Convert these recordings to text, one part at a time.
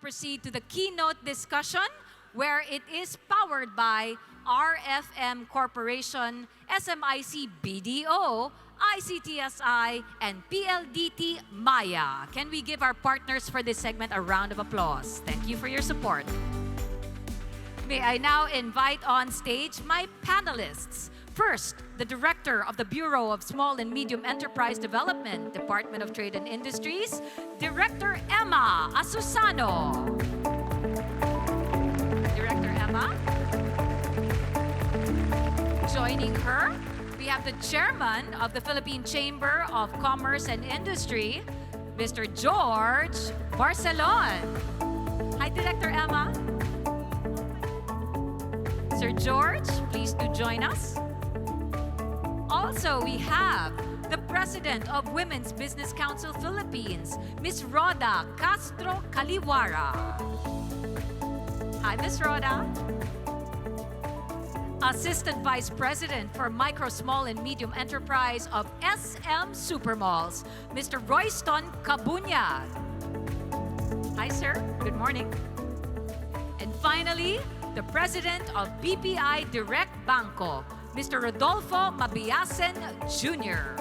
proceed to the keynote discussion where it is powered by RFM Corporation, SMIC BDO, ICTSI, and PLDT Maya. Can we give our partners for this segment a round of applause? Thank you for your support. May I now invite on stage my panelists. First, the Director of the Bureau of Small and Medium Enterprise Development, Department of Trade and Industries, Director Emma Asusano. Director Emma. Joining her, we have the Chairman of the Philippine Chamber of Commerce and Industry, Mr. George Barcelon. Hi, Director Emma. Sir George, please do join us. Also, we have the President of Women's Business Council Philippines, Ms. Rhoda Castro Caliwara. Hi, Ms. Rhoda. Assistant Vice President for Micro, Small, and Medium Enterprise of SM Supermalls, Mr. Royston Cabuña. Hi, sir. Good morning. And finally, the President of BPI Direct Banco, Mr. Rodolfo Mabiasen Jr.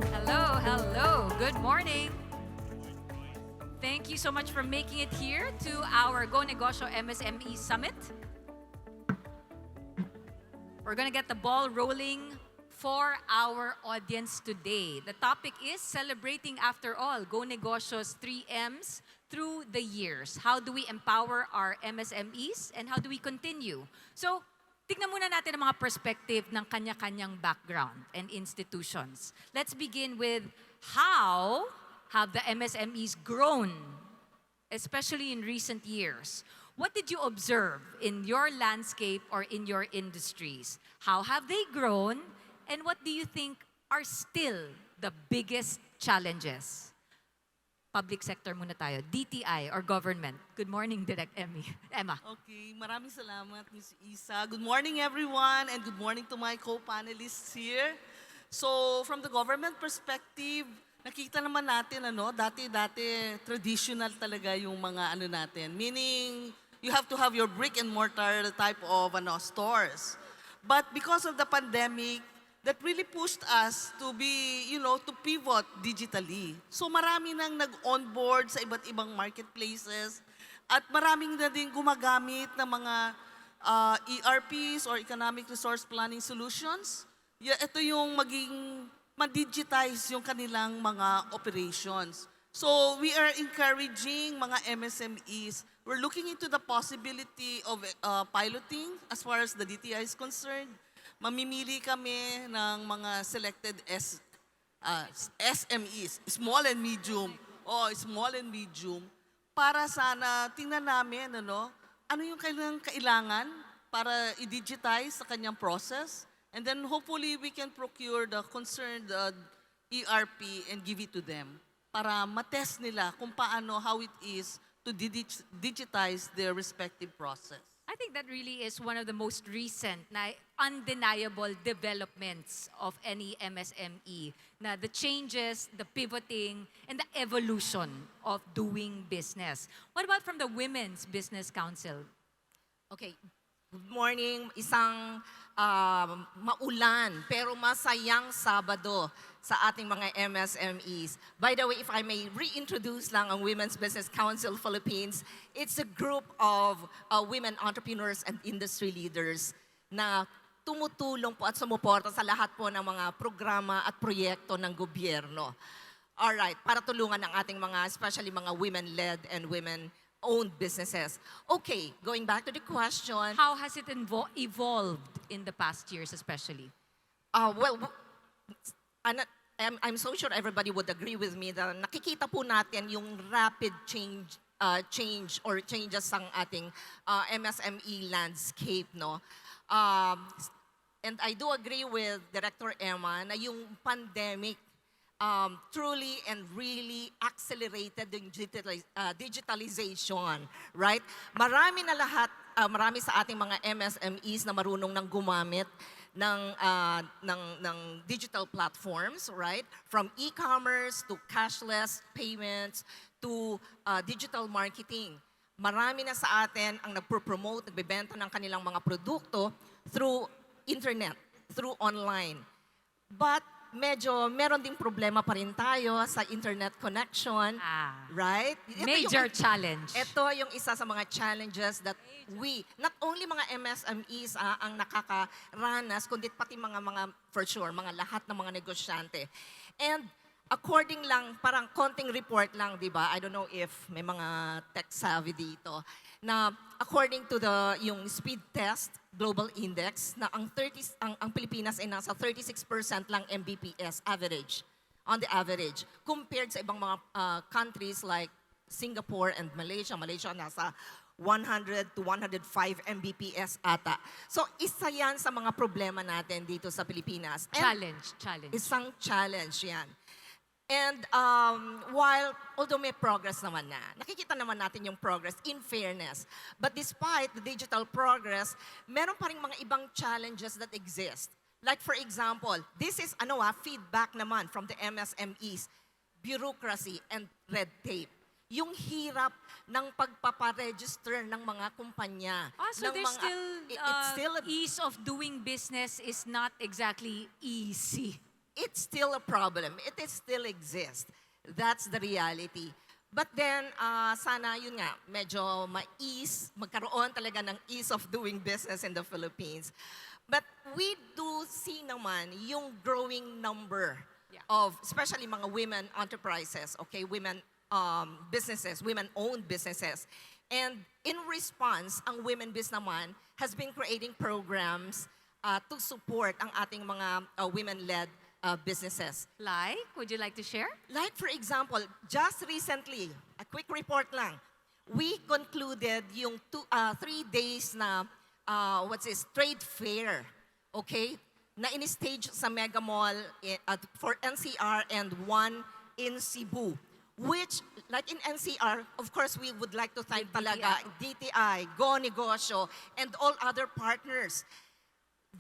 Hello, hello. Good morning. Thank you so much for making it here to our Go Negosyo MSME Summit. We're going to get the ball rolling for our audience today. The topic is celebrating, after all, Go Negosyo's 3 M's through the years. How do we empower our MSMEs and how do we continue? So, tignan muna natin ang mga perspective ng kanya-kanyang background and institutions. Let's begin with how have the MSMEs grown, especially in recent years? What did you observe in your landscape or in your industries? How have they grown? And what do you think are still the biggest challenges? Public sector muna tayo. DTI or government. Good morning, Direct Emma. Okay, maraming salamat, Ms. Isa. Good morning, everyone, and good morning to my co-panelists here. So, from the government perspective, nakita naman natin, dati traditional talaga yung mga natin. Meaning, you have to have your brick and mortar type of stores. But because of the pandemic, that really pushed us to be, to pivot digitally. So marami nang nag-onboard sa iba't ibang marketplaces at maraming na din gumagamit ng mga ERPs or Economic Resource Planning Solutions. Ito yung maging ma-digitize yung kanilang mga operations. So we are encouraging mga MSMEs. We're looking into the possibility of piloting as far as the DTI is concerned. Mamimili kami ng mga selected SMEs, small and medium, para sana tingnan namin ano yung kailangan para i-digitize sa kanyang process, and then hopefully we can procure the concerned ERP and give it to them para matest nila kung paano, how it is to digitize their respective process. I think that really is one of the most recent na undeniable developments of any MSME. Na the changes, the pivoting, and the evolution of doing business. What about from the Women's Business Council? Okay, good morning. Isang maulan pero masayang Sabado sa ating mga MSMEs. By the way, if I may reintroduce lang ang Women's Business Council Philippines, it's a group of women entrepreneurs and industry leaders na tumutulong po at sumuporta sa lahat po ng mga programa at proyekto ng gobyerno. Alright, para tulungan ang ating mga, especially mga women-led and women-owned businesses. Okay, going back to the question. How has it evolved in the past years especially? I'm so sure everybody would agree with me that nakikita po natin yung rapid changes ng ating MSME landscape, no? And I do agree with Director Emma na yung pandemic truly and really accelerated the digitalization, right? Marami sa ating mga MSMEs na marunong nang gumamit ng digital platforms, right? From e-commerce to cashless payments to digital marketing. Marami na sa atin ang nagpo-promote, nagbebenta ng kanilang mga produkto through internet, through online. But meron ding problema pa rin tayo sa internet connection, right? Major challenge. Ito yung isa sa mga challenges that not only mga MSMEs ang nakakaranas, kundi pati for sure, mga lahat ng mga negosyante. And according lang, parang konting report lang, di ba? I don't know if may mga tech savvy dito, na according to yung speed test global index, na ang Pilipinas ay nasa 36% lang Mbps average, on the average, compared sa ibang mga countries like Singapore and Malaysia. Malaysia nasa 100 to 105 Mbps ata. So, isa yan sa mga problema natin dito sa Pilipinas. And Challenge. isang challenge yan. And although may progress naman na, nakikita naman natin yung progress in fairness. But despite the digital progress, meron pa rin mga ibang challenges that exist. Like for example, this is feedback naman from the MSMEs, bureaucracy and red tape. Yung hirap ng pagpaparegister ng mga kumpanya. So ng there's it's still ease of doing business is not exactly easy. it's still a problem. It still exists. That's the reality. But then, sana yun nga, medyo magkaroon talaga ng ease of doing business in the Philippines. But we do see naman yung growing number of, especially mga women enterprises, okay, women businesses, women-owned businesses. And in response, ang Women Biz naman has been creating programs to support ang ating mga women-led businesses. Like, would you like to share? Like for example, just recently, a quick report lang, we concluded yung 3 days na trade fair, okay? Na in-stage sa Mega Mall for NCR and one in Cebu. Which, like in NCR, of course, we would like to thank talaga DTI, Go Negosyo, and all other partners.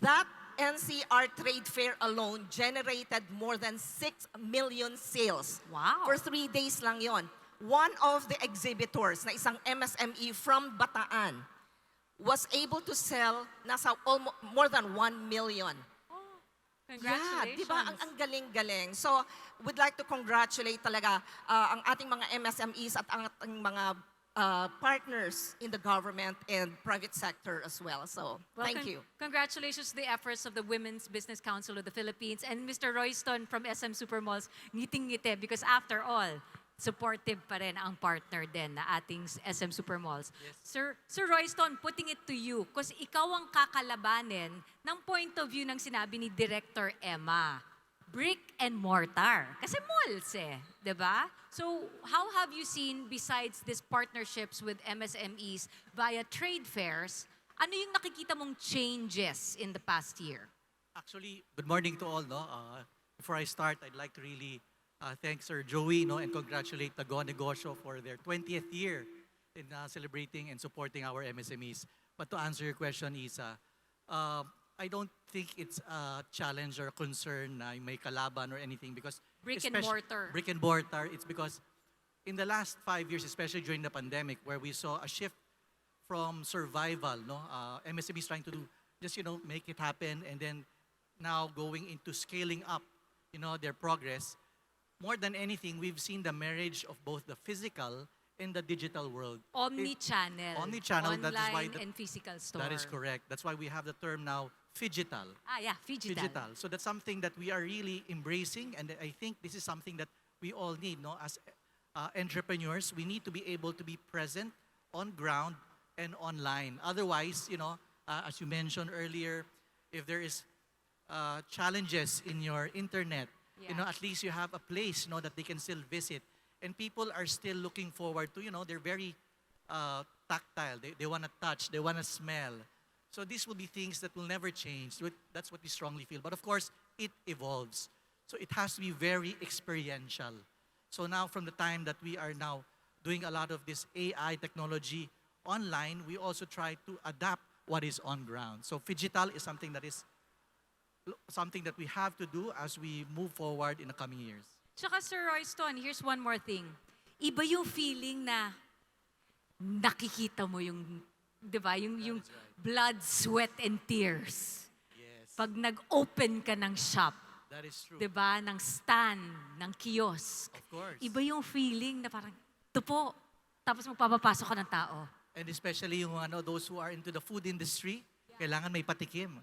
That NCR trade fair alone generated more than 6 million sales. Wow. For 3 days lang yon. One of the exhibitors na isang MSME from Bataan was able to sell nasa more than 1 million. Congratulations. Yeah, di ba? Ang galing-galing. So, we'd like to congratulate talaga ang ating mga MSMEs at ang ating mga partners in the government and private sector as well. So, thank you. Congratulations to the efforts of the Women's Business Council of the Philippines and Mr. Royston from SM Supermalls. Ngiting-ngiti because after all, supportive pa rin ang partner din na ating SM Supermalls. Yes. Sir Royston, putting it to you, because ikaw ang kakalabanin ng point of view ng sinabi ni Director Emma. Brick and mortar. Kasi malls di ba? So, how have you seen, besides these partnerships with MSMEs via trade fairs, ano yung nakikita mong changes in the past year? Actually, good morning to all. Before I start, I'd like to really thank Sir Joey and congratulate the Go Negosyo for their 20th year in celebrating and supporting our MSMEs. But to answer your question, Isa, I don't think it's a challenge or a concern na may kalaban or anything because Brick and mortar. Brick and mortar, it's because in the last 5 years, especially during the pandemic, where we saw a shift from survival, MSMEs trying to do just make it happen, and then now going into scaling up, their progress. More than anything, we've seen the marriage of both the physical and the digital world. Omni-channel. Omni-channel, that is why Online and physical store. That is correct. That's why we have the term now, phygital. Phygital. So that's something that we are really embracing, and I think this is something that we all need, as entrepreneurs. We need to be able to be present on ground and online. Otherwise, as you mentioned earlier, if there is challenges in your internet, at least you have a place, that they can still visit. And people are still looking forward to, they're very tactile. They want to touch, they want to smell. So these will be things that will never change. That's what we strongly feel. But of course, it evolves. So it has to be very experiential. So now from the time that we are now doing a lot of this AI technology online, we also try to adapt what is on ground. So phygital is something that is something that we have to do as we move forward in the coming years. Tsaka Sir Royston, here's one more thing. Iba yung feeling na nakikita mo yung, di ba, yung blood, sweat, and tears. Yes. Pag nag-open ka ng shop, That is true. di ba, ng stand, ng kiosk. Of course. Iba yung feeling na parang, tupo, tapos magpapapasok ka ng tao. And especially yung those who are into the food industry, kailangan may patikim.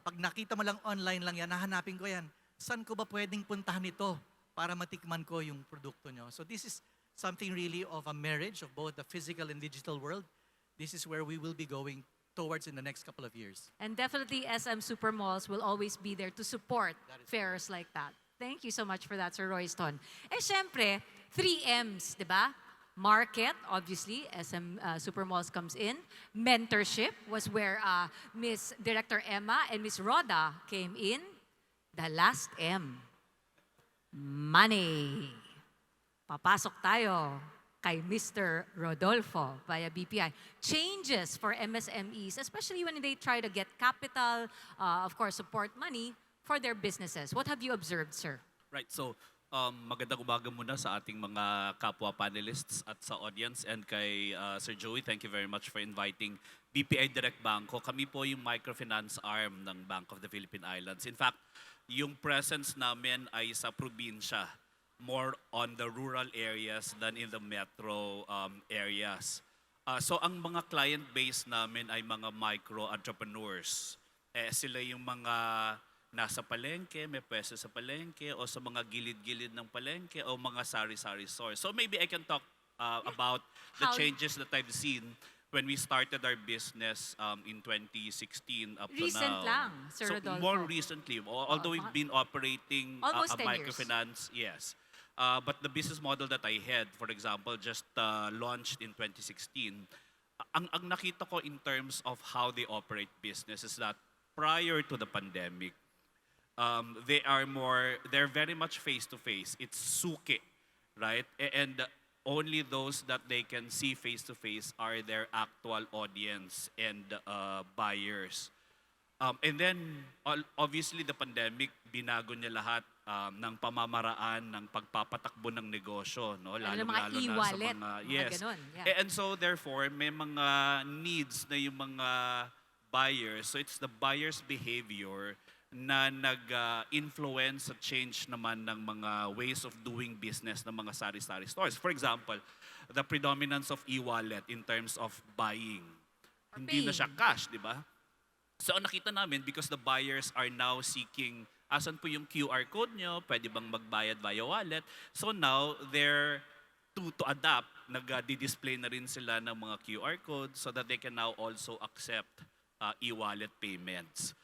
Pag nakita mo lang online lang yan, hahanapin ko yan. Saan ko ba pwedeng puntahan ito para matikman ko yung produkto nyo? So this is something really of a marriage of both the physical and digital world. This is where we will be going towards in the next couple of years. And definitely SM Supermalls will always be there to support fairs like that. Thank you so much for that, Sir Royston. Eh, syempre, 3 M's, di ba? Market, obviously, SM Supermalls comes in. Mentorship was where Miss Director Emma and Miss Rhoda came in. The last M, money. Papasok tayo kay Mr. Rodolfo via BPI. Changes for MSMEs, especially when they try to get capital, of course, support money for their businesses. What have you observed, sir? Right, so magandang umaga muna sa ating mga kapwa panelists at sa audience, and kay Sir Joey, thank you very much for inviting BPI Direct Banco. Kami po yung microfinance arm ng Bank of the Philippine Islands. In fact, yung presence namin ay sa probinsya, more on the rural areas than in the metro areas. So ang mga client base namin ay mga micro-entrepreneurs. Sila yung mga nasa palengke, may pwesto sa palengke, o sa mga gilid-gilid ng palengke, o mga sari-sari stores. So maybe I can talk about the changes that I've seen when we started our business in 2016 up to now. Recent lang, Sir So Rodolfo. more recently, although we've been operating Almost a 10 years. microfinance, yes. But the business model that I had, for example, just launched in 2016, ang nakita ko in terms of how they operate business is that prior to the pandemic, they're very much face-to-face. It's suki, right? And only those that they can see face-to-face are their actual audience and buyers. And then, obviously, the pandemic, binago niya lahat ng pamamaraan ng pagpapatakbo ng negosyo, no? Ano, mga Lalo-lalo na sa e-wallet, mga, mga yes. ganun, yeah. And so, therefore, may mga needs na yung mga buyers. So, it's the buyer's behavior na nag-influence at change naman ng mga ways of doing business ng mga sari-sari stores. For example, the predominance of e-wallet in terms of buying. Hindi na siya cash, di ba? So ang nakita namin, because the buyers are now seeking, asan po yung QR code nyo, pwede bang magbayad via wallet? So now, they're to adapt, nag-display na rin sila ng mga QR codes so that they can now also accept e-wallet payments.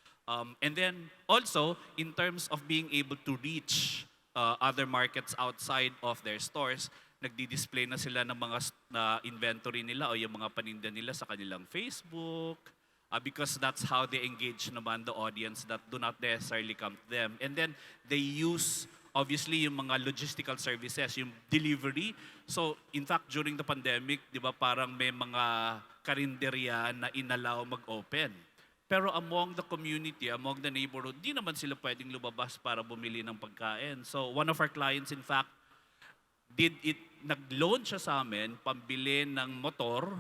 And then also, in terms of being able to reach other markets outside of their stores, nagdi-display na sila ng mga inventory nila o yung mga paninda nila sa kanilang Facebook, because that's how they engage naman the audience that do not necessarily come to them. And then they use, obviously, yung mga logistical services, yung delivery. So, in fact, during the pandemic, di ba, parang may mga karinderya na inalaw mag-open. Pero among the community, among the neighborhood, di naman sila pwedeng lumabas para bumili ng pagkain. So, one of our clients, in fact, nag-loan siya sa amin, pambili ng motor,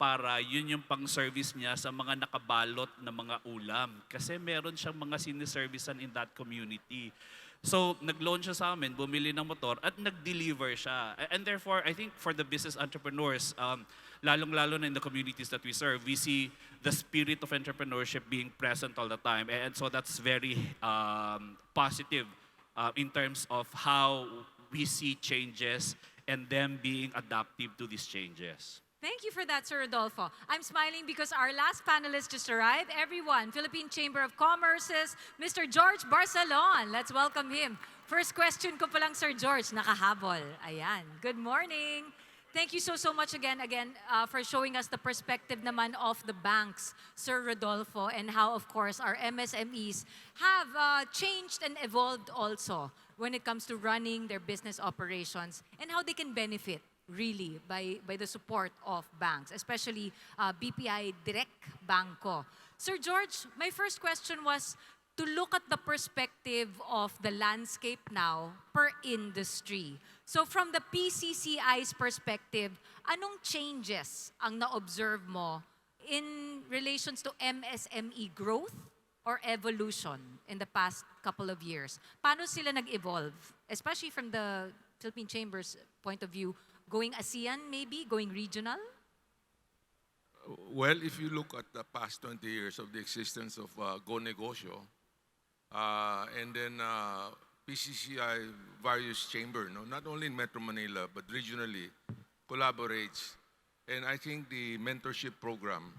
para yun yung pang-service niya sa mga nakabalot na mga ulam. Kasi meron siyang mga siniservisan in that community. So, nag-loan siya sa amin, bumili ng motor, at nag-deliver siya. And therefore, I think for the business entrepreneurs, lalong-lalo na in the communities that we serve, we see the spirit of entrepreneurship being present all the time. And so that's very positive in terms of how we see changes and them being adaptive to these changes. Thank you for that, Sir Rodolfo. I'm smiling because our last panelist just arrived. Everyone, Philippine Chamber of Commerce's Mr. George Barcelon. Let's welcome him. First question ko pa lang, Sir George, nakahabol. Ayan. Good morning. Thank you so much again for showing us the perspective naman of the banks, Sir Rodolfo, and how, of course, our MSMEs have changed and evolved also when it comes to running their business operations and how they can benefit really by the support of banks, especially BPI Direct Banco. Sir George, my first question was to look at the perspective of the landscape now per industry. So from the PCCI's perspective, anong changes ang na-observe mo in relations to MSME growth or evolution in the past couple of years? Paano sila nag-evolve? Especially from the Philippine Chamber's point of view, going ASEAN maybe, going regional? Well, if you look at the past 20 years of the existence of Go Negosyo, and then PCCI various chamber, no, not only in Metro Manila but regionally, collaborates, and I think the mentorship program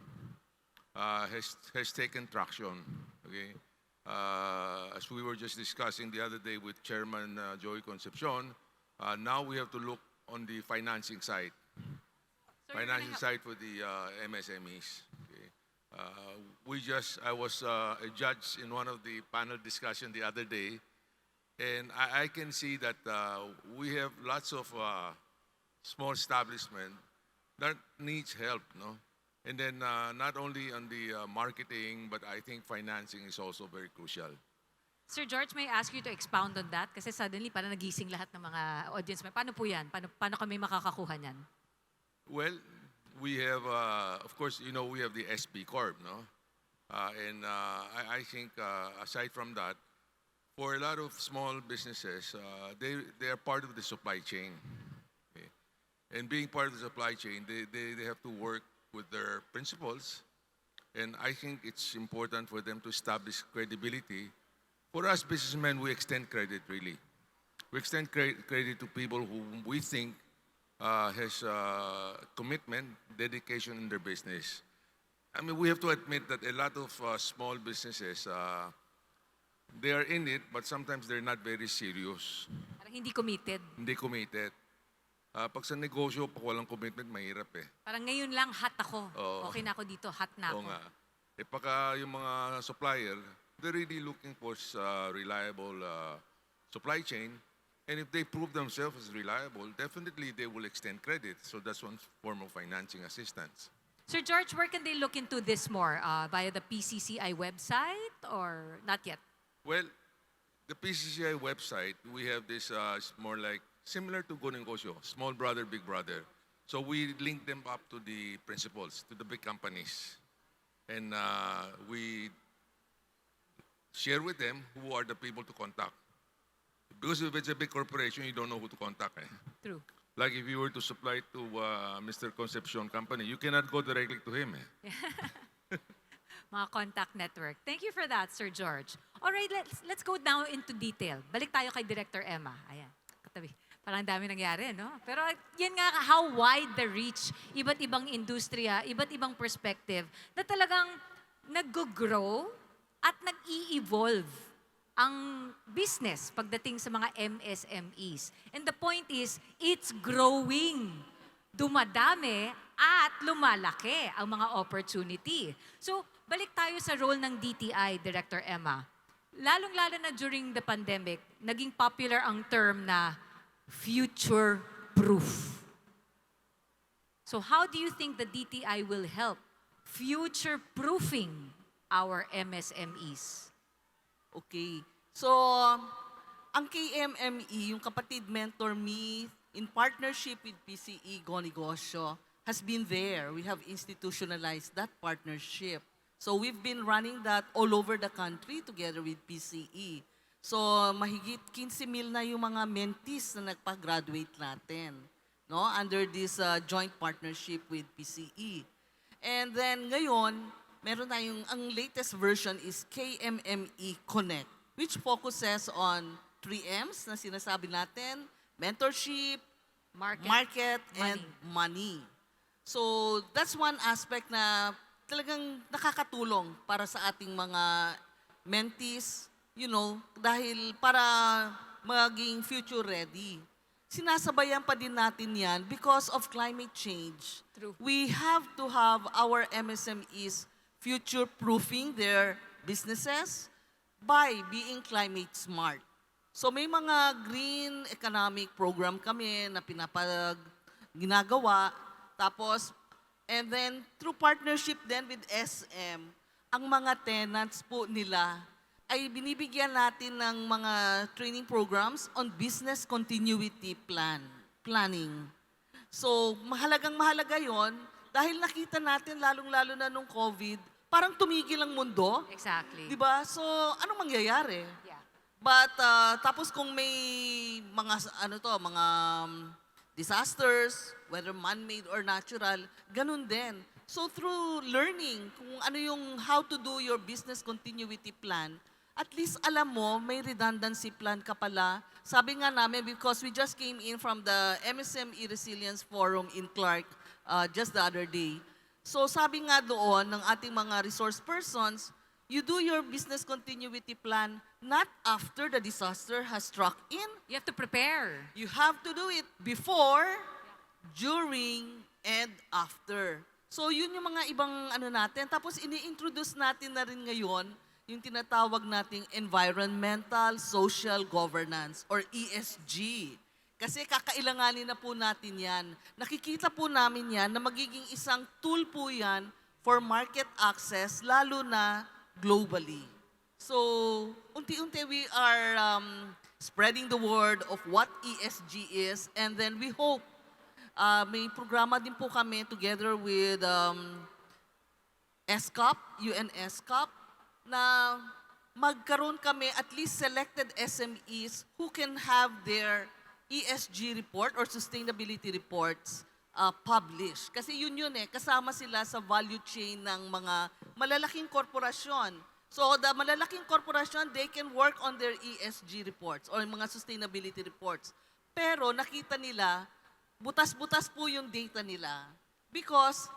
has taken traction. Okay, as we were just discussing the other day with Chairman Joey Concepcion, now we have to look on the financing side. So you're Financing gonna side for the MSMEs. Okay. I was a judge in one of the panel discussion the other day, and I can see that we have lots of small establishment that needs help, no? And then not only on the marketing, but I think financing is also very crucial. Sir George, may I ask you to expound on that? Kasi suddenly, parang nagising lahat ng mga audience. Paano po yan? Paano kami makakakuha niyan? Well, we have, of course, you know, we have the SB Corp, no? And I think aside from that, for a lot of small businesses, they are part of the supply chain. Okay? And being part of the supply chain, they have to work with their principals. And I think it's important for them to establish credibility. For us businessmen, we extend credit, really. We extend credit to people who we think has commitment, dedication in their business. I mean, we have to admit that a lot of small businesses, they are in it, but sometimes they're not very serious. Parang hindi committed. Hindi committed. Pag sa negosyo, pag walang commitment, mahirap eh. Parang ngayon lang, hot ako. Oo. Okay na ako dito, hot na ako. Oo nga. Eh pagka yung mga supplier, they're really looking for reliable supply chain. And if they prove themselves as reliable, definitely they will extend credit. So that's one form of financing assistance. Sir George, where can they look into this more? Via the PCCI website or not yet? Well, the PCCI website, we have this it's more like similar to Go Negosyo, small brother, big brother. So we link them up to the principals, to the big companies. And we share with them who are the people to contact. Because if it's a big corporation, you don't know who to contact. Eh? True. Like if you were to supply to Mr. Concepcion Company, you cannot go directly to him. Eh? Mga contact network. Thank you for that, Sir George. All right, let's go now into detail. Balik tayo kay Director Emma. Ayan, katabi. Parang dami nangyari, no? Pero yan nga, how wide the reach, iba't ibang industriya, iba't ibang perspective, na talagang nag-grow at nag-i-evolve ang business pagdating sa mga MSMEs. And the point is, it's growing. Dumadami at lumalaki ang mga opportunity. So, balik tayo sa role ng DTI, Director Emma. Lalong-lalo na during the pandemic, naging popular ang term na future-proof. So how do you think the DTI will help future-proofing our MSMEs? Okay. So, ang KMME, yung kapatid Mentor Me, in partnership with PCE Go Negosyo, has been there. We have institutionalized that partnership. So we've been running that all over the country together with PCE. So mahigit 15,000 na yung mga mentees na nagpa-graduate natin, no, under this joint partnership with PCE. And then ngayon, meron tayong, ang latest version is KMME Connect, which focuses on 3 M's na sinasabi natin: mentorship, market and money. So that's one aspect na talagang nakakatulong para sa ating mga mentees, you know, dahil para maging future ready. Sinasabayan pa din natin yan because of climate change. True. We have to have our MSMEs future-proofing their businesses by being climate smart. So may mga green economic program kami na ginagawa. Tapos, and then through partnership then with SM, ang mga tenants po nila ay binibigyan natin ng mga training programs on business continuity planning. So, mahalaga yon dahil nakita natin lalong-lalo na nung COVID, parang tumigil ang mundo. Exactly. 'Di ba? So, anong mangyayari? Yeah. But tapos kung may mga disasters, whether man-made or natural, ganun din. So through learning kung ano yung how to do your business continuity plan, at least alam mo may redundancy plan ka pala. Sabi nga namin, because we just came in from the MSME Resilience Forum in Clark just the other day. So sabi nga doon ng ating mga resource persons, you do your business continuity plan not after the disaster has struck in. You have to prepare. You have to do it before, during, and after. So yun yung mga ibang natin. Tapos ini-introduce natin na rin ngayon yung tinatawag nating environmental social governance or ESG. Kasi kakailanganin na po natin yan. Nakikita po namin yan na magiging isang tool po yan for market access, lalo na globally. So, unti-unti we are spreading the word of what ESG is, and then we hope may programa din po kami together with SCOP, UN SCOP, na magkaroon kami at least selected SMEs who can have their ESG report or sustainability reports published. Kasi yun kasama sila sa value chain ng mga malalaking korporasyon. So the malalaking korporasyon, they can work on their ESG reports or mga sustainability reports. Pero nakita nila, butas-butas po yung data nila. Because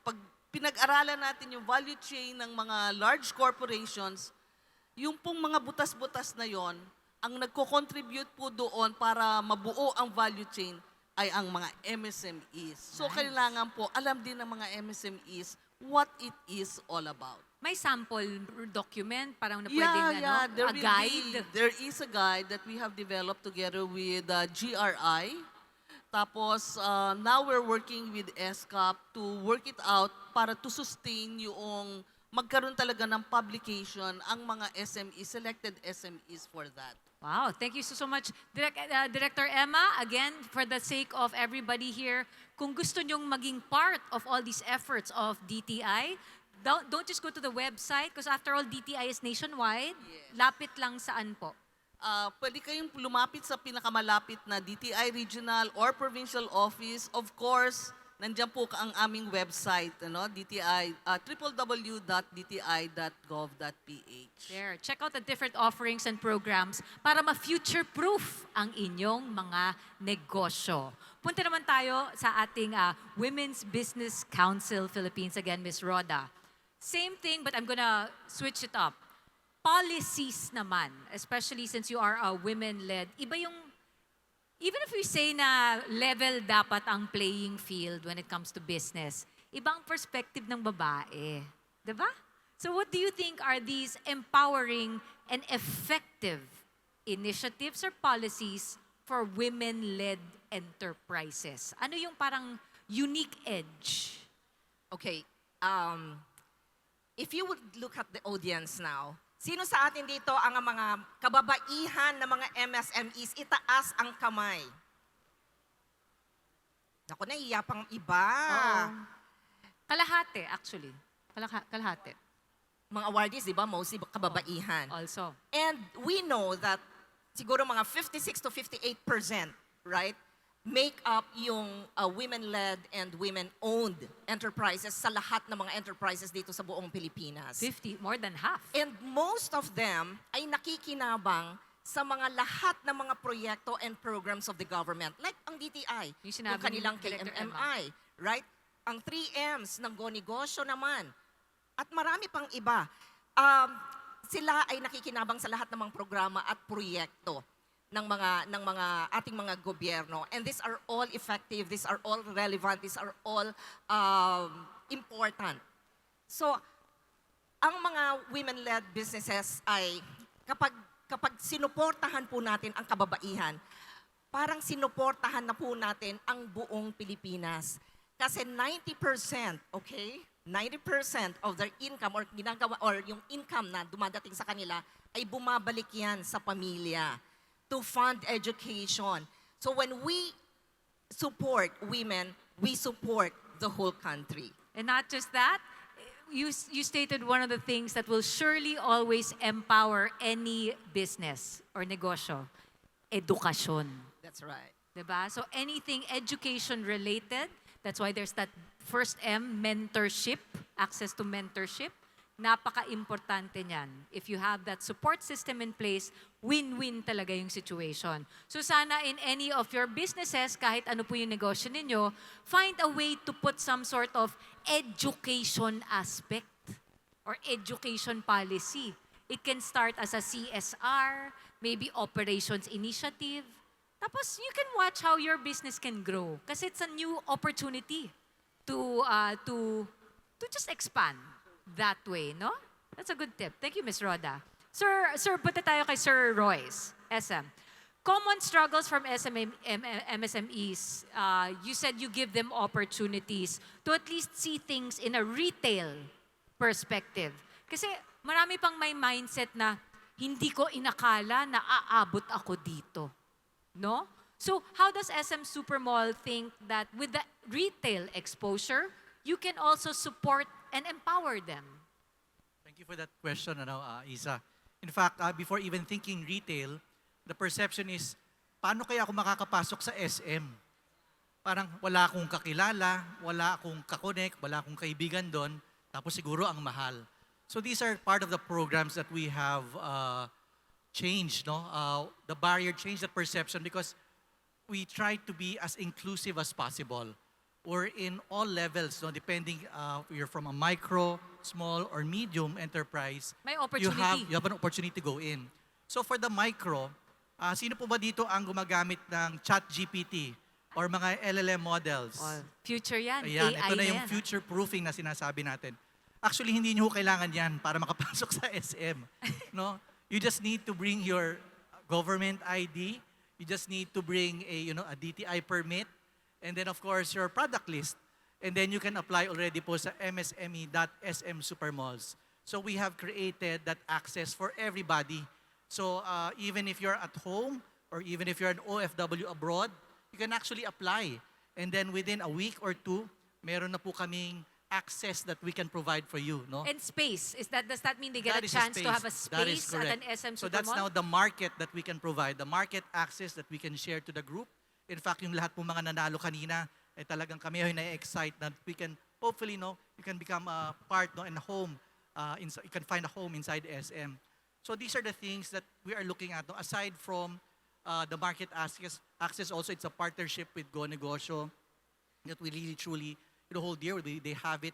pag pinag-aralan natin yung value chain ng mga large corporations, yung pong mga butas-butas na yon, ang nagko-contribute po doon para mabuo ang value chain ay ang mga MSMEs. So Nice. kailangan po alam din ng mga MSMEs what it is all about. May sample document, parang na pwedeng a guide. There is a guide that we have developed together with GRI. Tapos, now we're working with SCOP to work it out para to sustain yung magkaroon talaga ng publication ang mga SMEs, selected SMEs for that. Wow, thank you so much. Director Emma, again, for the sake of everybody here, kung gusto nyong maging part of all these efforts of DTI, don't just go to the website because after all, DTI is nationwide. Yes. Lapit lang saan po? Pwede kayong lumapit sa pinakamalapit na DTI regional or provincial office. Of course, nandiyan po ang aming website, DTI, www.dti.gov.ph. There, check out the different offerings and programs para ma-future-proof ang inyong mga negosyo. Punta naman tayo sa ating Women's Business Council Philippines. Again, Ms. Roda. Same thing, but I'm gonna switch it up. Policies naman, especially since you are a women-led, iba yung, even if we say na level dapat ang playing field when it comes to business, ibang perspective ng babae. Diba? So what do you think are these empowering and effective initiatives or policies for women-led enterprises? Ano yung parang unique edge? Okay, if you would look at the audience now, sino sa atin dito ang mga kababaihan ng mga MSMEs? Itaas ang kamay. Naku, naiya pang iba. Kalahati, actually. Kalahati. Mga awardees, di ba? Mostly kababaihan. Also. And we know that siguro mga 56 to 58%, right? Make up yung women-led and women-owned enterprises sa lahat ng mga enterprises dito sa buong Pilipinas. 50, more than half. And most of them ay nakikinabang sa mga lahat ng mga proyekto and programs of the government. Like ang DTI, Yung sinabi yung kanilang ni Director KMMI, right? Ang 3Ms ng Go Negosyo naman. At marami pang iba. Sila ay nakikinabang sa lahat ng mga programa at proyekto ng mga ating mga gobyerno. And these are all effective, these are all relevant, these are all important. So, ang mga women-led businesses ay kapag sinuportahan po natin ang kababaihan, parang sinuportahan na po natin ang buong Pilipinas. Kasi 90%, okay? 90% of their income or ginagawa or yung income na dumadating sa kanila ay bumabalik yan sa pamilya to fund education. So when we support women, we support the whole country. And not just that, you stated one of the things that will surely always empower any business or negosyo, edukasyon. That's right. Diba? So anything education related, that's why there's that first M, mentorship, access to mentorship. Napaka-importante niyan. If you have that support system in place, win-win talaga yung situation. So sana in any of your businesses, kahit ano po yung negosyo ninyo, find a way to put some sort of education aspect or education policy. It can start as a CSR, maybe operations initiative. Tapos you can watch how your business can grow kasi it's a new opportunity to just expand that way, no? That's a good tip. Thank you, Ms. Roda. Sir, punta tayo kay Sir Royce, SM. Common struggles from MSMEs. You said you give them opportunities to at least see things in a retail perspective. Kasi marami pang may mindset na hindi ko inakala na aabot ako dito. No? So how does SM Supermall think that with the retail exposure, you can also support and empower them? Thank you for that question, Isa. In fact, before even thinking retail, the perception is, paano kaya ako makakapasok sa SM? Parang wala akong kakilala, wala akong kakonek, wala akong kaibigan doon, tapos siguro ang mahal. So these are part of the programs that we have changed, no? The barrier, changed the perception because we try to be as inclusive as possible. Or in all levels, no, depending if you're from a micro, small, or medium enterprise, May opportunity. you have an opportunity to go in. So for the micro, sino po ba dito ang gumagamit ng ChatGPT or mga LLM models? Oh, future yan. Ayan, AI ito na yung yan. future proofing na sinasabi natin. Actually, hindi nyo kailangan yan para makapasok sa SM. No? You just need to bring your government ID. You just need to bring a DTI permit. And then, of course, your product list. And then you can apply already po sa msme.sm Supermalls. So we have created that access for everybody. So even if you're at home or even if you're an OFW abroad, you can actually apply. And then within a week or two, meron na po kaming access that we can provide for you. No? And space. Does that mean they get That a is chance to have a That is space at an correct. SM So that's Supermall? now the market that we can provide, the market access that we can share to the group. In fact, yung lahat po mga nanalo kanina, talagang kami ay na-excite that we can, hopefully, you can become a part, and a home, you can find a home inside SM. So these are the things that we are looking at. No? Aside from the market access, also it's a partnership with Go Negosyo that we really, truly, the whole year, they have it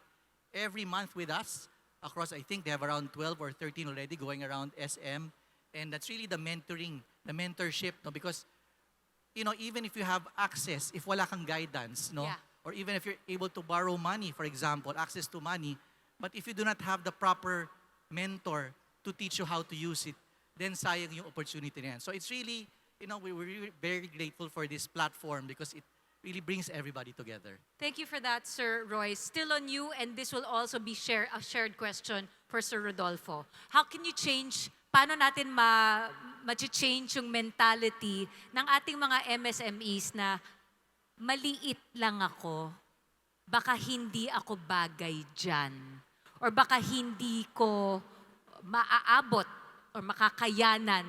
every month with us across, I think they have around 12 or 13 already going around SM. And that's really the mentoring, the mentorship, because even if you have access, if wala kang guidance, Yeah. or even if you're able to borrow money, for example, access to money, but if you do not have the proper mentor to teach you how to use it, then sayang yung opportunity na yan. So it's really, we're really very grateful for this platform because it really brings everybody together. Thank you for that, Sir Royce. Still on you, and this will also be a shared question for Sir Rodolfo. How can you change, paano natin ma-change yung mentality ng ating mga MSMEs na maliit lang ako, baka hindi ako bagay dyan, or baka hindi ko maaabot or makakayanan,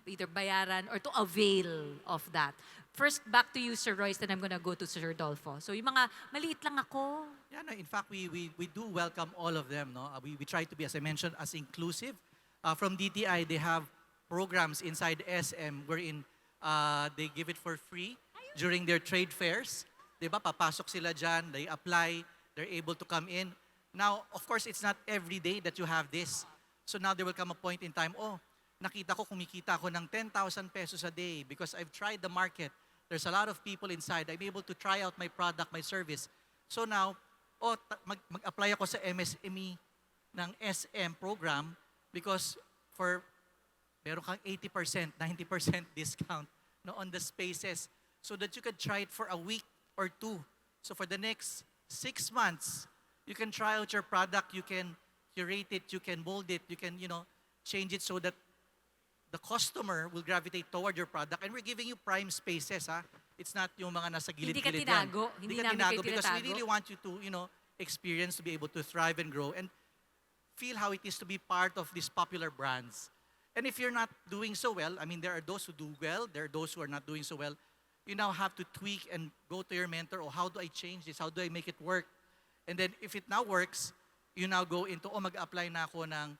either bayaran or to avail of that. First, back to you, Sir Royce, then I'm gonna go to Sir Rodolfo. So yung mga maliit lang ako. Yeah, no, in fact, we do welcome all of them. No? We try to be, as I mentioned, as inclusive. From DTI, they have programs inside SM wherein they give it for free during their trade fairs. Diba? Papasok sila dyan, they apply, they're able to come in. Now, of course, it's not every day that you have this. So now there will come a point in time, nakita ko, kumikita ako ng 10,000 pesos a day because I've tried the market. There's a lot of people inside. I'm able to try out my product, my service. So now, mag-apply ako sa MSME ng SM program because meron kang 80%, 90% discount on the spaces so that you can try it for a week or two. So for the next 6 months, you can try out your product, you can curate it, you can mold it, you can, change it so that the customer will gravitate toward your product, and we're giving you prime spaces, ha? It's not yung mga nasa gilid-gilid yan. Hindi ka namin tinago kayo because we tinatago. really want you to, experience, to be able to thrive and grow and feel how it is to be part of these popular brands. And if you're not doing so well, I mean, there are those who do well, there are those who are not doing so well. You now have to tweak and go to your mentor, oh, how do I change this? How do I make it work? And then if it now works, you now go into, mag-apply na ako ng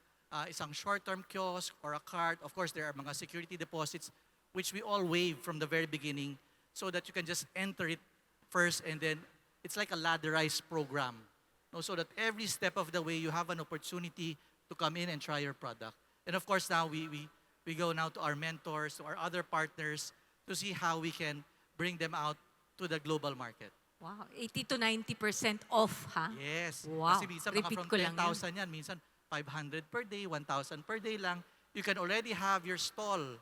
isang short-term kiosk or a card. Of course, there are mga security deposits which we all waive from the very beginning so that you can just enter it first, and then it's like a ladderized program. No, so that every step of the way you have an opportunity to come in and try your product. And of course now we go now to our mentors, to our other partners to see how we can bring them out to the global market. Wow, 80 to 90% off, ha? Yes. Wow. Kasi minsan mga Repeat from ko lang 10,000 yan, minsan 500 per day, 1,000 per day lang. You can already have your stall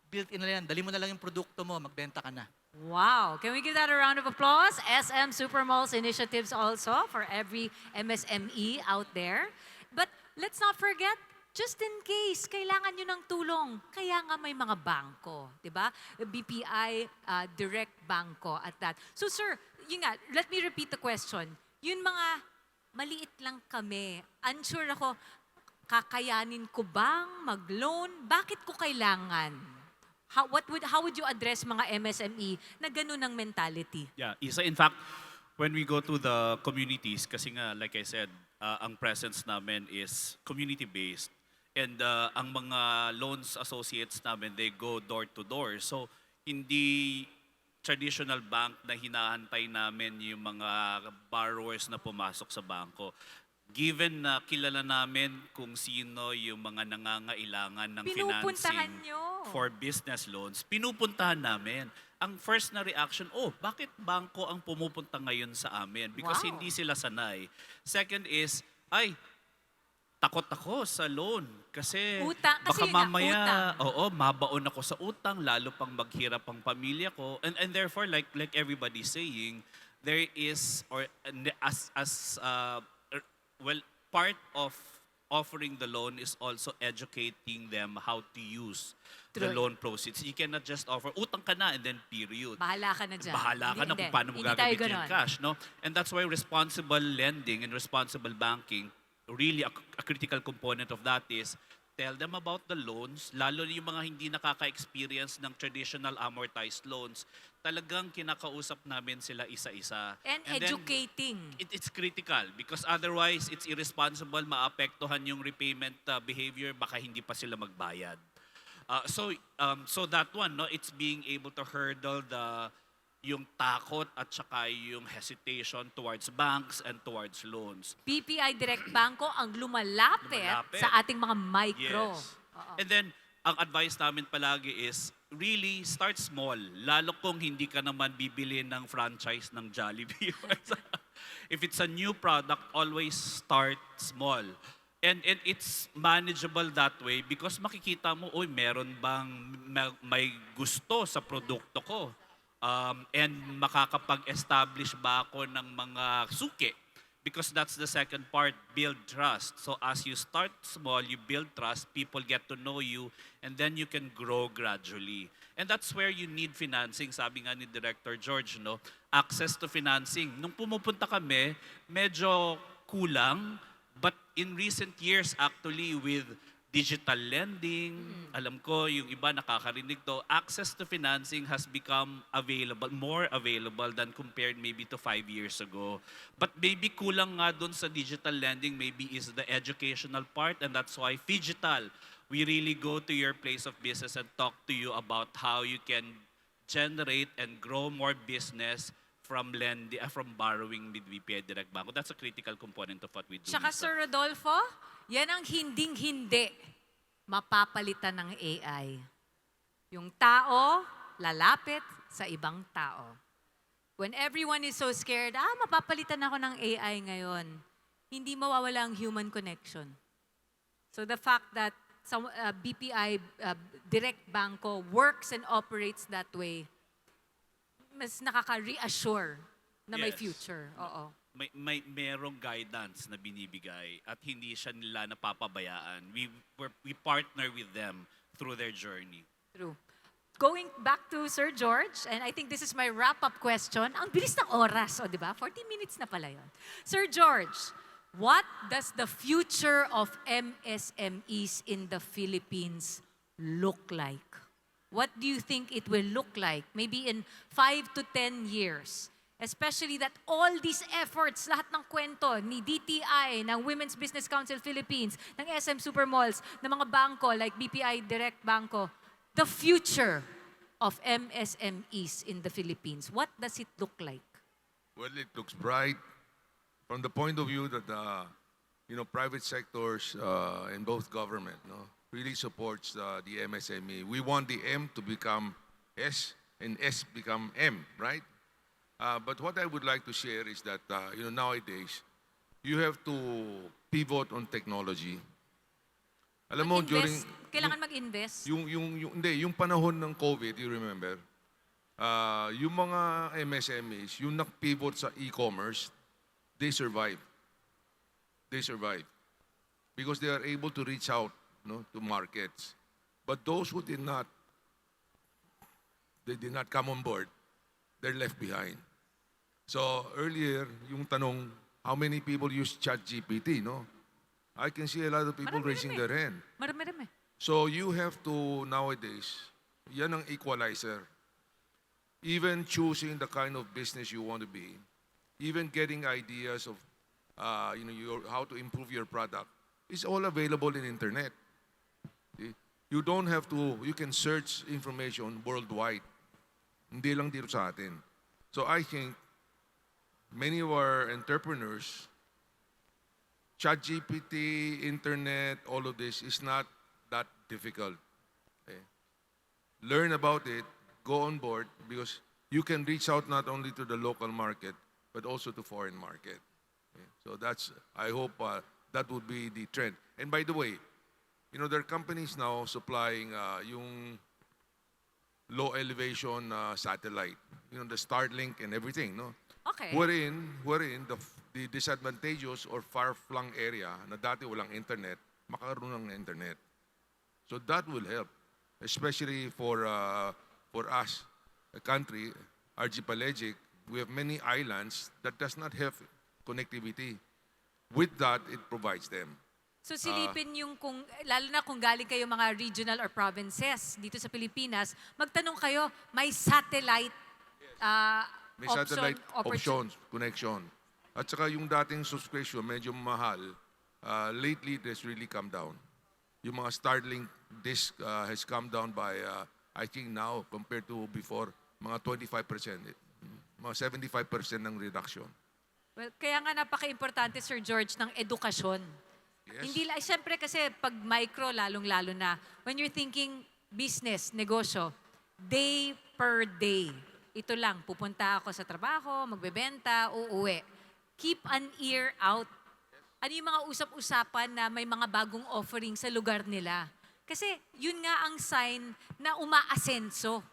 built in na yan. Dali mo na lang yung produkto mo, magbenta ka na. Wow. Can we give that a round of applause? SM Supermalls initiatives also for every MSME out there. But let's not forget, just in case, kailangan nyo ng tulong. Kaya nga may mga bangko, di ba? BPI, Direct Banko at that. So sir, yun nga, let me repeat the question. Yun mga maliit lang kami, unsure ako, kakayanin ko bang mag-loan? Bakit ko kailangan? How would you address mga MSME na ganun ang mentality? Yeah, Isa, in fact, when we go to the communities, kasi nga, like I said, ang presence namin is community-based. And ang mga loans associates namin, they go door to door. So, hindi traditional bank na hinahantay namin yung mga borrowers na pumasok sa bangko. Given na kilala namin kung sino yung mga nangangailangan ng Pinupuntahan financing nyo. for business loans, pinupuntahan namin. Ang first na reaction, bakit bangko ang pumupunta ngayon sa amin? Because Wow. hindi sila sanay. Second is, takot ako sa loan. Kasi Utang. Kasi baka yun nga, mamaya, utang. mabaon ako sa utang, lalo pang maghirap ang pamilya ko. And therefore, like everybody's saying, there is, or part of offering the loan is also educating them how to use the True. loan proceeds. You cannot just offer, utang ka na and then period. Bahala ka na dyan. Bahala ka na Hindi, kung paano mo hindi tayo gagamitin yung ganon. cash, no? And that's why responsible lending and responsible banking, really a critical component of that is tell them about the loans, lalo yung mga hindi nakaka-experience ng traditional amortized loans, talagang kinakausap namin sila isa-isa. And then, educating. it's critical because otherwise it's irresponsible, maapektuhan yung repayment behavior, baka hindi pa sila magbayad. So that one, no, it's being able to hurdle yung takot at saka yung hesitation towards banks and towards loans. BPI Direct Banko ang lumalapit Lumalapit. sa ating mga micro. Yes. Oo. And then, ang advice namin palagi is really start small. Lalo kung hindi ka naman bibili ng franchise ng Jollibee. If it's a new product, always start small. And it's manageable that way because makikita mo, meron bang may gusto sa produkto ko? And makakapag-establish ba ako ng mga suki? Because that's the second part, build trust. So as you start small, you build trust, people get to know you, and then you can grow gradually. And that's where you need financing, sabi nga ni Director George, no? Access to financing. Nung pumupunta kami, medyo kulang, but in recent years actually with digital lending, alam ko yung iba nakakarinig to, access to financing has become more available than compared maybe to 5 years ago. But maybe kulang nga dun sa digital lending maybe is the educational part, and that's why Phygital, we really go to your place of business and talk to you about how you can generate and grow more business from borrowing with BPI Direct Banko. That's a critical component of what we do. Tsaka Lisa. Sir Rodolfo, yan ang hinding-hindi mapapalitan ng AI. Yung tao, lalapit sa ibang tao. When everyone is so scared, mapapalitan ako ng AI ngayon, hindi mawawala ang human connection. So the fact that some BPI Direct Banko works and operates that way, mas nakaka-reassure na may Yes. future. Oo. merong guidance na binibigay at hindi siya nila napapabayaan. We partner with them through their journey. True. Going back to Sir George, and I think this is my wrap-up question. Ang bilis ng oras, o di ba? 40 minutes na pala yun. Sir George, what does the future of MSMEs in the Philippines look like? What do you think it will look like? Maybe in 5 to 10 years. Especially that all these efforts, lahat ng kwento ni DTI, ng Women's Business Council Philippines, ng SM Supermalls, ng mga bangko like BPI Direct Banco, the future of MSMEs in the Philippines, what does it look like? Well, it looks bright from the point of view that private sectors and both government really supports the MSME. We want the M to become S and S become M, right? But what I would like to share is that nowadays you have to pivot on technology. Alam mo, Kailangan mag-invest? yung panahon ng COVID, you remember, yung mga MSMEs, yung nag-pivot sa e-commerce, they survive. They survive. Because they are able to reach out to markets. But those who they did not come on board, they're left behind. So earlier, yung tanong, how many people use ChatGPT, no? I can see a lot of people raising their hand. Marami. So you have to nowadays, yan ang equalizer. Even choosing the kind of business you want to be, even getting ideas of how to improve your product, is all available in internet. See? You don't have to, you can search information worldwide. Hindi lang dito sa atin. So I think many of our entrepreneurs, ChatGPT, internet, all of this is not that difficult. Okay? Learn about it, go on board, because you can reach out not only to the local market, but also to foreign market. Okay? So I hope that would be the trend. And by the way, there are companies now supplying yung low elevation satellite, the Starlink and everything, no? Okay. Wherein the disadvantageous or far-flung area na dati walang internet, makaroon ng internet. So that will help, especially for us, a country, archipelagic. We have many islands that does not have connectivity. With that, it provides them. So silipin yung lalo na kung galing kayo mga regional or provinces dito sa Pilipinas, magtanong kayo, may satellite May satellite options, connection. At saka yung dating subscription, medyo mahal. Lately, it has really come down. Yung mga Starlink disc has come down by, I think now, compared to before, mga 25%. Mga 75% ng reduction. Well, kaya nga napaka-importante, Sir George, ng edukasyon. Yes. Hindi lang, siyempre kasi pag micro, lalong-lalo na, when you're thinking business, negosyo, day per day, ito lang, pupunta ako sa trabaho, magbebenta, uuwi. Keep an ear out. Ano yung mga usap-usapan na may mga bagong offering sa lugar nila? Kasi yun nga ang sign na umaasenso.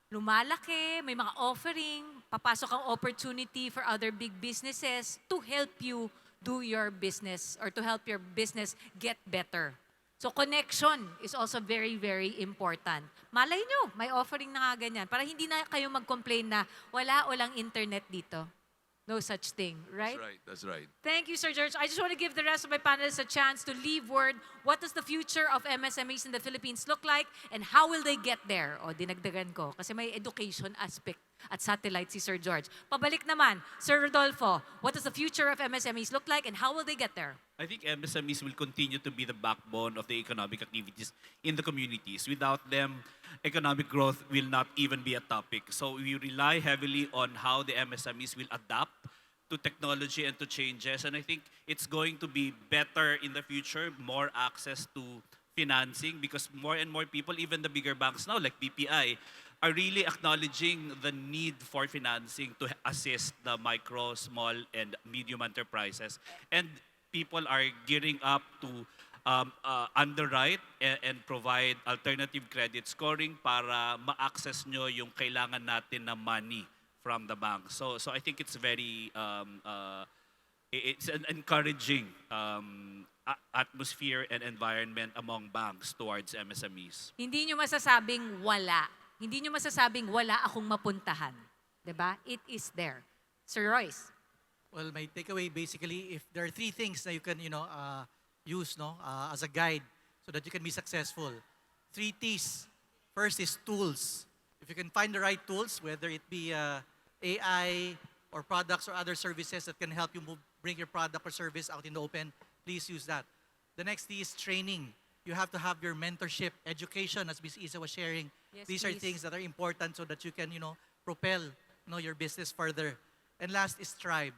Lumalaki, may mga offering, papasok ang opportunity for other big businesses to help you do your business or to help your business get better. So connection is also very, very important. Malay nyo, may offering na nga ganyan. Para hindi na kayo mag-complain na wala walang internet dito. No such thing, right? That's right. Thank you, Sir George. I just want to give the rest of my panelists a chance to leave word. What does the future of MSMEs in the Philippines look like and how will they get there? O, dinagdagan ko. Kasi may education aspect at satellite si Sir George. Pabalik naman, Sir Rodolfo, what does the future of MSMEs look like and how will they get there? I think MSMEs will continue to be the backbone of the economic activities in the communities. Without them, economic growth will not even be a topic. So we rely heavily on how the MSMEs will adapt to technology and to changes. And I think it's going to be better in the future, more access to financing because more and more people, even the bigger banks now like BPI, are really acknowledging the need for financing to assist the micro, small, and medium enterprises. And people are gearing up to underwrite and provide alternative credit scoring para ma-access nyo yung kailangan natin na money from the bank. So I think it's very it's an encouraging atmosphere and environment among banks towards MSMEs. Hindi nyo masasabing wala. Hindi nyo masasabing wala akong mapuntahan. 'Di ba? It is there. Sir Royce. Well, my takeaway basically, if there are three things that you can, use, as a guide so that you can be successful. 3 T's. First is tools. If you can find the right tools, whether it be AI or products or other services that can help you bring your product or service out in the open, please use that. The next T is training. You have to have your mentorship, education, as Ms. Isa was sharing. Yes, These are please. things that are important so that you can, propel, your business further. And last is tribe.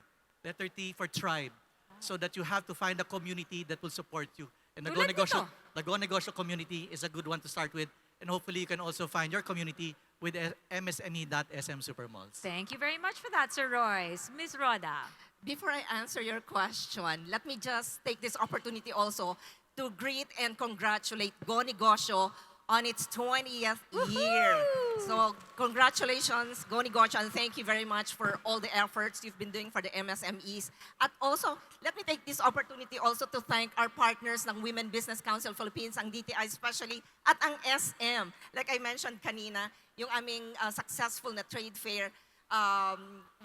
Letter T for tribe. So that you have to find a community that will support you. And the Go Tulad Negosyo, nito. the Go Negosyo community is a good one to start with. And hopefully you can also find your community with MSME.SM Supermalls. Thank you very much for that, Sir Royce. Ms. Rhoda. Before I answer your question, let me just take this opportunity also to greet and congratulate Go Negosyo on its 20th year. So congratulations, Go Negosyo, and thank you very much for all the efforts you've been doing for the MSMEs. At also, let me take this opportunity also to thank our partners ng Women Business Council Philippines, ang DTI especially, at ang SM. Like I mentioned kanina, yung aming successful na trade fair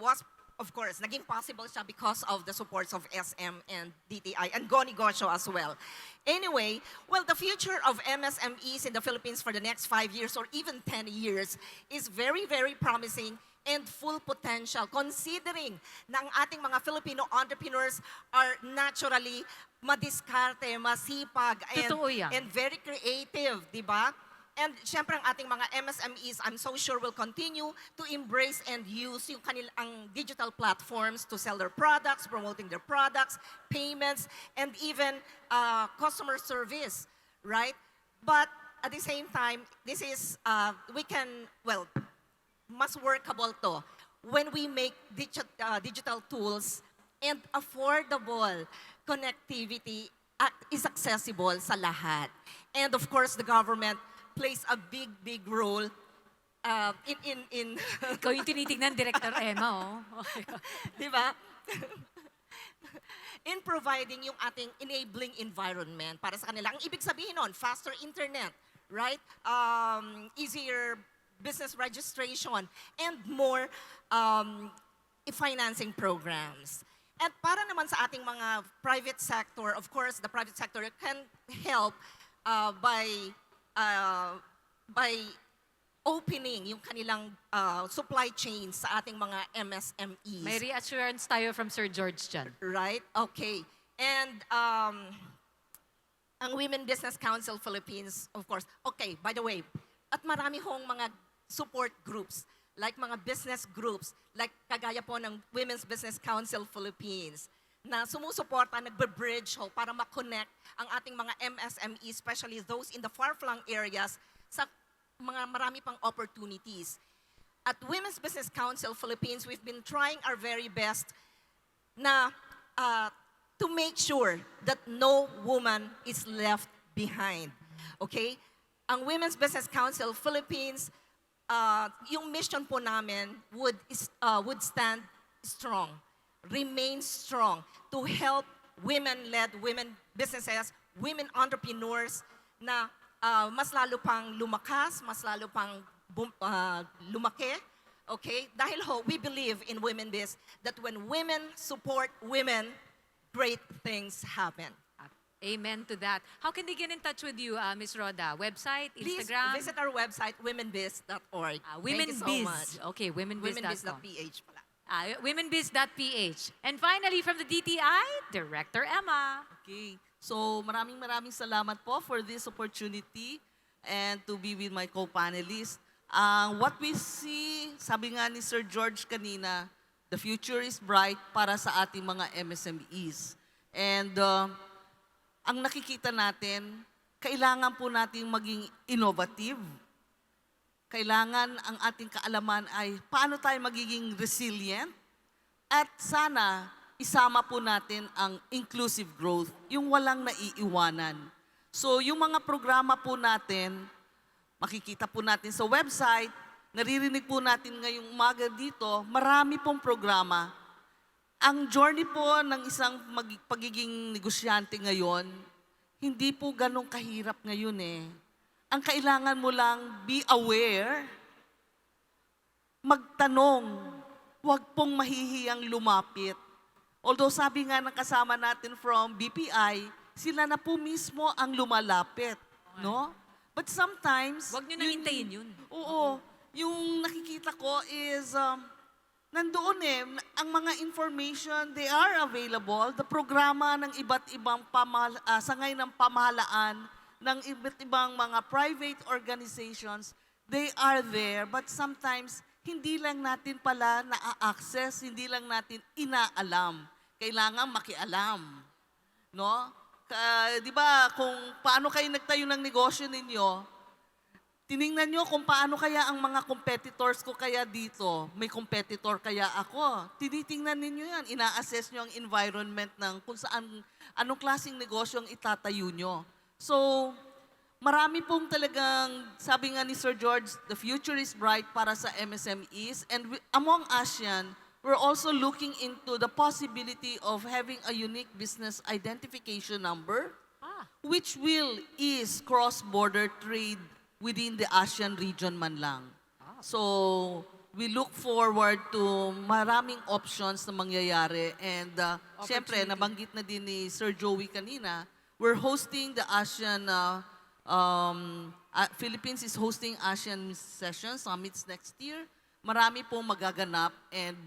was, of course, naging possible siya because of the supports of SM and DTI and Go Negosyo as well. Anyway, well, the future of MSMEs in the Philippines for the next 5 years or even 10 years is very, very promising and full potential considering na ang ating mga Filipino entrepreneurs are naturally madiskarte, masipag, Totoo yan. and very creative, di ba? And syempre ang ating mga MSMEs, I'm so sure will continue to embrace and use yung kanilang digital platforms to sell their products, promoting their products, payments, and even customer service, right? But at the same time, this is, mas workable to when we make digital tools and affordable connectivity is accessible sa lahat. And of course, the government plays a big, big role in Ikaw yung tinitignan, Director Emma, oh. Okay. di ba? In providing yung ating enabling environment para sa kanila. Ang ibig sabihin nun, faster internet, right? Easier business registration, and more financing programs. And para naman sa ating mga private sector, of course, the private sector can help by opening yung kanilang supply chains sa ating mga MSMEs. May reassurance tayo from Sir George dyan. Right? Okay. And ang Women Business Council Philippines, of course. Okay, by the way, at marami hong mga support groups, like mga business groups, like kagaya po ng Women's Business Council Philippines, na sumusuporta, nagbe-bridge ho para ma-connect ang ating mga MSME, especially those in the far-flung areas, sa mga marami pang opportunities. At Women's Business Council Philippines, we've been trying our very best na to make sure that no woman is left behind. Okay? Ang Women's Business Council Philippines, yung mission po namin would stand strong, remain strong to help women-led women businesses, women entrepreneurs na mas lalo pang lumakas, mas lalo pang lumaki. Okay? Dahil we believe in women biz that when women support women, great things happen. Amen to that. How can they get in touch with you, Ms. Rhoda? Website, Please Instagram? visit our website, womenbiz.org. Womenbiz. Thank you so much. Okay, womenbiz.com. Womenbiz.ph pala. Womenbiz.ph. And finally, from the DTI, Director Emma. Okay. So maraming salamat po for this opportunity and to be with my co-panelists. What we see, sabi nga ni Sir George kanina, the future is bright para sa ating mga MSMEs. And ang nakikita natin, kailangan po nating maging innovative. Kailangan ang ating kaalaman ay paano tayo magiging resilient at sana isama po natin ang inclusive growth, yung walang naiiwanan. So yung mga programa po natin, makikita po natin sa website, naririnig po natin ngayong umaga dito, marami pong programa. Ang journey po ng isang pagiging negosyante ngayon, hindi po ganong kahirap ngayon eh. Ang kailangan mo lang be aware, magtanong, huwag pong mahihiyang lumapit. Although sabi nga ng kasama natin from BPI, sila na po mismo ang lumalapit, no? But sometimes... Huwag nyo nang hintayin yun. Oo. Yung nakikita ko is, nandoon eh, ang mga information, they are available. The programa ng iba't ibang sangay ng pamahalaan, ng iba't ibang mga private organizations, they are there. But sometimes, hindi lang natin pala na-access, hindi lang natin inaalam. Kailangan makialam. No? Di ba, kung paano kayo nagtayo ng negosyo ninyo, tiningnan nyo kung paano kaya ang mga competitors ko kaya dito. May competitor kaya ako. Tinitingnan ninyo yan. Ina-assess nyo ang environment ng kung saan, anong klaseng negosyo ang itatayo nyo. So, marami pong talagang, sabi nga ni Sir George, the future is bright para sa MSMEs. And among ASEAN, we're also looking into the possibility of having a unique business identification number, which will ease cross-border trade within the ASEAN region man lang. So, we look forward to maraming options na mangyayari. And siyempre, nabanggit na din ni Sir Joey kanina, we're hosting the ASEAN, Philippines is hosting ASEAN Sessions, Summits next year. Marami pong magaganap and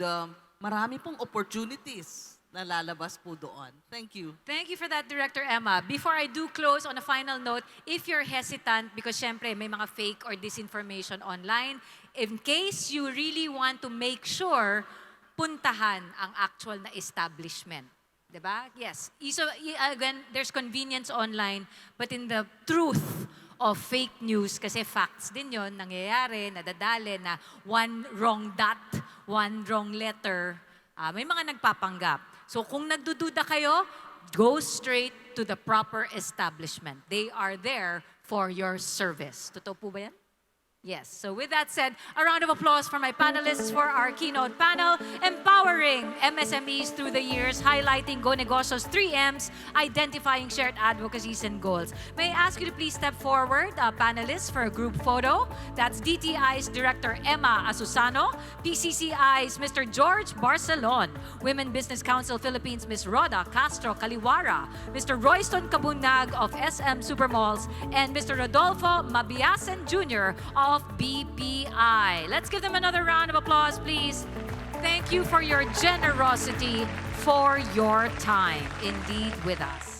marami pong opportunities na lalabas po doon. Thank you. Thank you for that, Director Emma. Before I do close, on a final note, if you're hesitant, because syempre may mga fake or disinformation online, in case you really want to make sure, puntahan ang actual na establishment. Diba? Yes. So, again, there's convenience online, but in the truth of fake news, kasi facts din yon nangyayari, nadadali na one wrong dot, one wrong letter, may mga nagpapanggap. So kung nagdududa kayo, go straight to the proper establishment. They are there for your service. Totoo po ba yan? Yes. So with that said, a round of applause for my panelists for our keynote panel, empowering MSMEs through the years, highlighting Go Negosyo's 3Ms, identifying shared advocacies and goals. May I ask you to please step forward, panelists, for a group photo. That's DTI's Director Emma Asusano, PCCI's Mr. George Barcelon, Women Business Council Philippines Ms. Rhoda Castro Caliwara, Mr. Royston Kabunag of SM Supermalls, and Mr. Rodolfo Mabiasen Jr. of BPI. Let's give them another round of applause, please. Thank you for your generosity, for your time, indeed, with us.